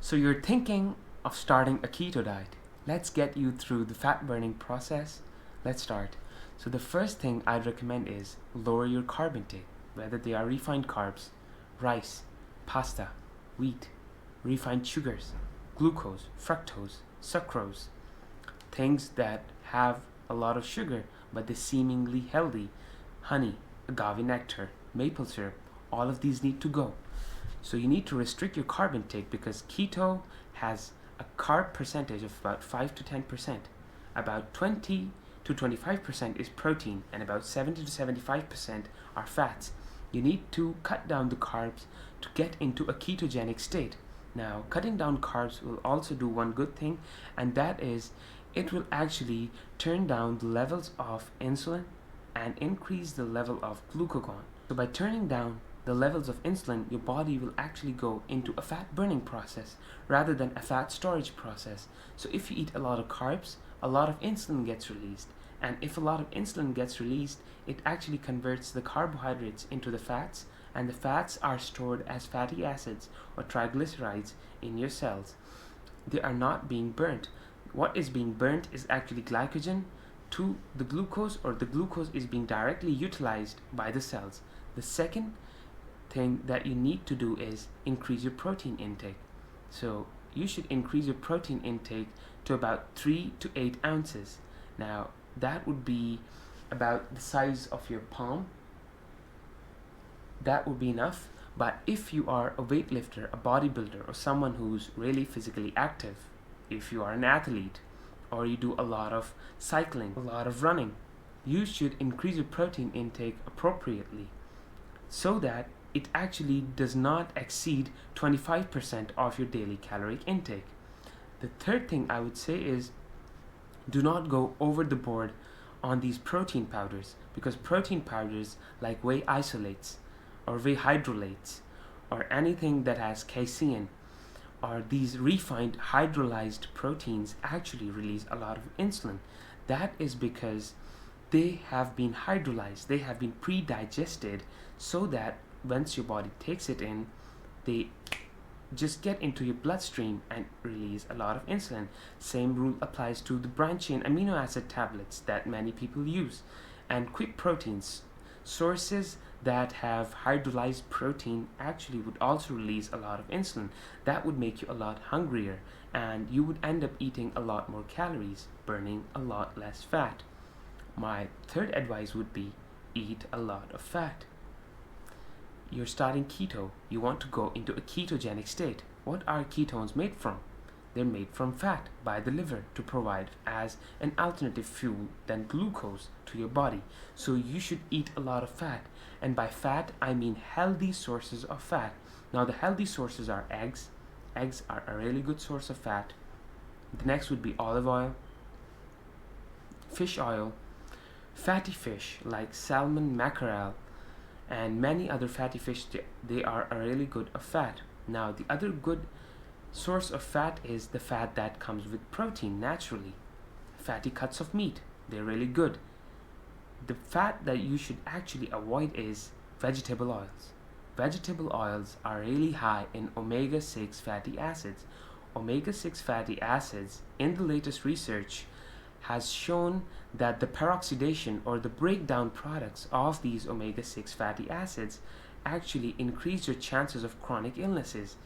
So you're thinking of starting a keto diet. Let's get you through the fat burning process. Let's start. So the first thing I'd recommend is lower your carb intake, whether they are refined carbs, rice, pasta, wheat, refined sugars, glucose, fructose, sucrose, things that have a lot of sugar but they're seemingly healthy, honey, agave nectar, maple syrup, all of these need to go. So you need to restrict your carb intake because keto has a carb percentage of about 5 to 10%. About 20 to 25% is protein and about 70 to 75% are fats. You need to cut down the carbs to get into a ketogenic state. Now, cutting down carbs will also do one good thing, and that is it will actually turn down the levels of insulin and increase the level of glucagon. So by turning down the levels of insulin, your body will actually go into a fat burning process rather than a fat storage process. So if you eat a lot of carbs, a lot of insulin gets released. And if a lot of insulin gets released, it actually converts the carbohydrates into the fats, and the fats are stored as fatty acids or triglycerides in your cells. They are not being burnt. What is being burnt is actually glycogen to the glucose, or the glucose is being directly utilized by the cells. The second thing that you need to do is increase your protein intake. So you should increase your protein intake to about 3 to 8 ounces. Now that would be about the size of your palm. That would be enough. But if you are a weightlifter, a bodybuilder, or someone who's really physically active, if you are an athlete, or you do a lot of cycling, a lot of running, you should increase your protein intake appropriately so that it actually does not exceed 25% of your daily caloric intake. The third thing I would say is do not go over the board on these protein powders, because protein powders like whey isolates or whey hydrolates or anything that has casein or these refined hydrolyzed proteins actually release a lot of insulin. That is because they have been hydrolyzed, they have been pre-digested so that once your body takes it in, they just get into your bloodstream and release a lot of insulin. Same rule applies to the branched chain amino acid tablets that many people use. And quick proteins, sources that have hydrolyzed protein actually would also release a lot of insulin. That would make you a lot hungrier and you would end up eating a lot more calories, burning a lot less fat. My third advice would be eat a lot of fat. You're starting keto, you want to go into a ketogenic state. What are ketones made from? They're made from fat by the liver to provide as an alternative fuel than glucose to your body. So you should eat a lot of fat. And by fat, I mean healthy sources of fat. Now the healthy sources are eggs. Eggs are a really good source of fat. The next would be olive oil, fish oil, fatty fish like salmon, mackerel, and many other fatty fish. They are a really good of fat. Now the other good source of fat is the fat that comes with protein naturally. Fatty cuts of meat, they're really good. The fat that you should actually avoid is vegetable oils. Vegetable oils are really high in omega-6 fatty acids. Omega-6 fatty acids in the latest research has shown that the peroxidation or the breakdown products of these omega-6 fatty acids actually increase your chances of chronic illnesses.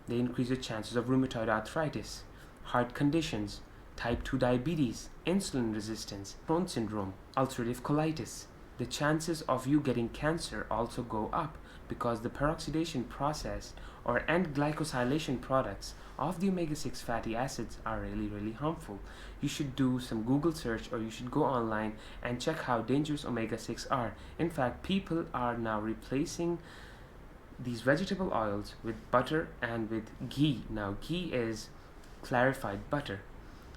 They increase your chances of rheumatoid arthritis, heart conditions, type 2 diabetes, insulin resistance, Crohn's syndrome, ulcerative colitis. The chances of you getting cancer also go up because the peroxidation process or end glycosylation products of the omega-6 fatty acids are really harmful. You should do some Google search or you should go online and check how dangerous omega-6 are. In fact, people are now replacing these vegetable oils with butter and with ghee. Now ghee is clarified butter.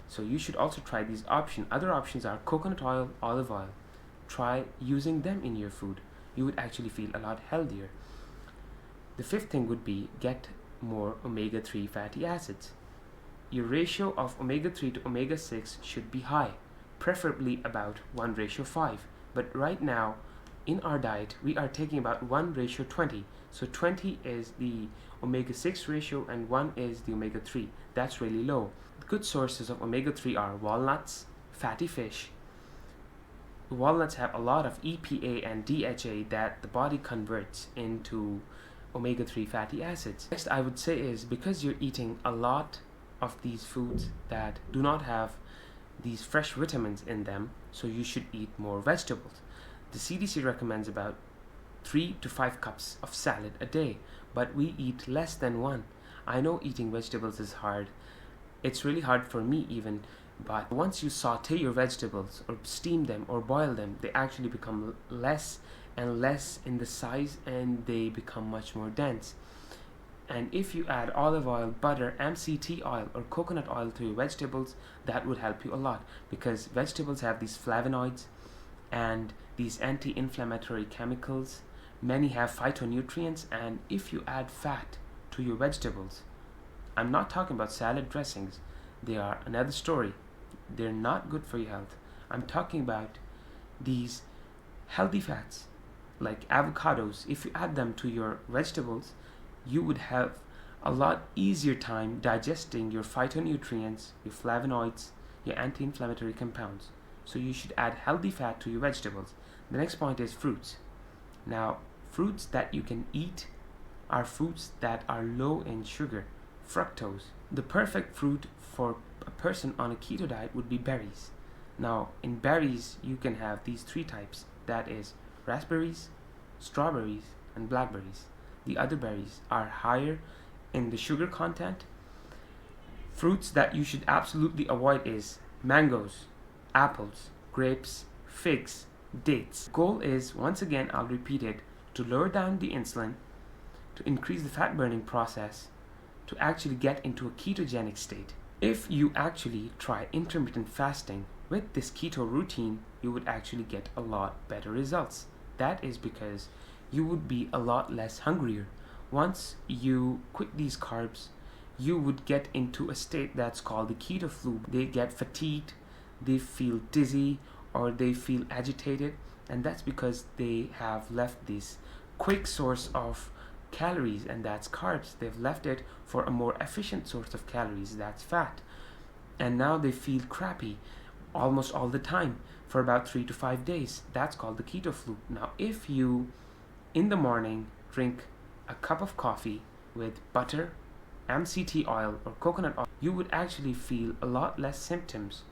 So you should also try these options. Other options are coconut oil, olive oil. Try using them in your food. You would actually feel a lot healthier. The fifth thing would be get more omega-3 fatty acids. Your ratio of omega-3 to omega-6 should be high, preferably about 1:5. But right now, in our diet, we are taking about 1:20. So 20 is the omega-6 ratio and 1 is the omega-3. That's really low. Good sources of omega-3 are walnuts, fatty fish. Walnuts have a lot of EPA and DHA that the body converts into omega-3 fatty acids. Next, I would say is because you're eating a lot of these foods that do not have these fresh vitamins in them, so you should eat more vegetables. The CDC recommends about 3 to 5 cups of salad a day, but we eat less than one. I know eating vegetables is hard. It's really hard for me even, but once you saute your vegetables or steam them or boil them, they actually become less and less in the size and they become much more dense. And if you add olive oil, butter, MCT oil or coconut oil to your vegetables, that would help you a lot, because vegetables have these flavonoids and these anti-inflammatory chemicals. Many have phytonutrients, and if you add fat to your vegetables, I'm not talking about salad dressings, they are another story. They're not good for your health. I'm talking about these healthy fats like avocados. If you add them to your vegetables, you would have a lot easier time digesting your phytonutrients, your flavonoids, your anti-inflammatory compounds. So you should add healthy fat to your vegetables. The next point is fruits. Now, fruits that you can eat are fruits that are low in sugar, fructose. The perfect fruit for a person on a keto diet would be berries. Now, in berries, you can have these 3 types. That is raspberries, strawberries, and blackberries. The other berries are higher in the sugar content. Fruits that you should absolutely avoid is mangoes, apples, grapes, figs, dates. Goal is, once again, I'll repeat it, to lower down the insulin, to increase the fat burning process, to actually get into a ketogenic state. If you actually try intermittent fasting with this keto routine, you would actually get a lot better results. That is because you would be a lot less hungrier. Once you quit these carbs, you would get into a state that's called the keto flu. They get fatigued, they feel dizzy, or they feel agitated, and that's because they have left this quick source of calories, and that's carbs. They've left it for a more efficient source of calories, that's fat. And now they feel crappy almost all the time for about 3 to 5 days. That's called the keto flu. Now, if you in the morning drink a cup of coffee with butter, MCT oil, or coconut oil, you would actually feel a lot less symptoms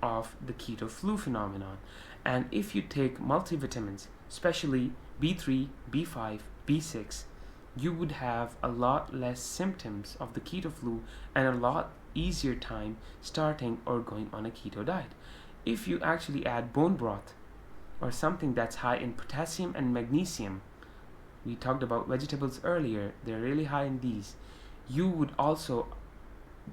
of the keto flu phenomenon. And if you take multivitamins, especially B3, B5, B6, you would have a lot less symptoms of the keto flu and a lot easier time starting or going on a keto diet. If you actually add bone broth or something that's high in potassium and magnesium, we talked about vegetables earlier, they're really high in these, you would also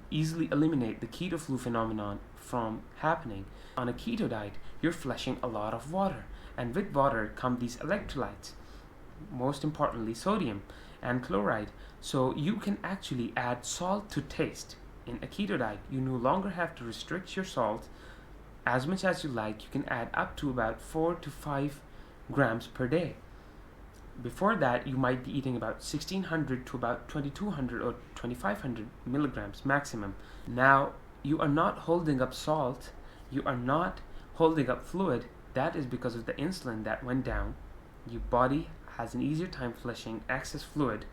easily eliminate the keto flu phenomenon from happening. On a keto diet, you're flushing a lot of water, and with water come these electrolytes, most importantly sodium and chloride. So you can actually add salt to taste. In a keto diet, you no longer have to restrict your salt as much as you like. You can add up to about 4 to 5 grams per day. Before that, you might be eating about 1600 to about 2200 or 2500 milligrams maximum. Now, you are not holding up salt, you are not holding up fluid. That is because of the insulin that went down. Your body has an easier time flushing excess fluid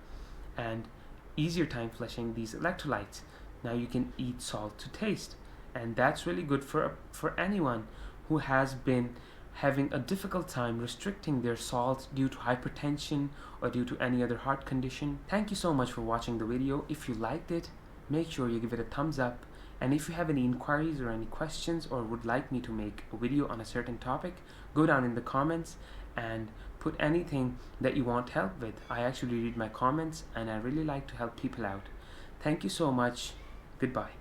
and easier time flushing these electrolytes. Now you can eat salt to taste, and that's really good for anyone who has been having a difficult time restricting their salt due to hypertension or due to any other heart condition. Thank you so much for watching the video. If you liked it, make sure you give it a thumbs up, and if you have any inquiries or any questions or would like me to make a video on a certain topic, go down in the comments and put anything that you want help with. I actually read my comments and I really like to help people out. Thank you so much. Goodbye.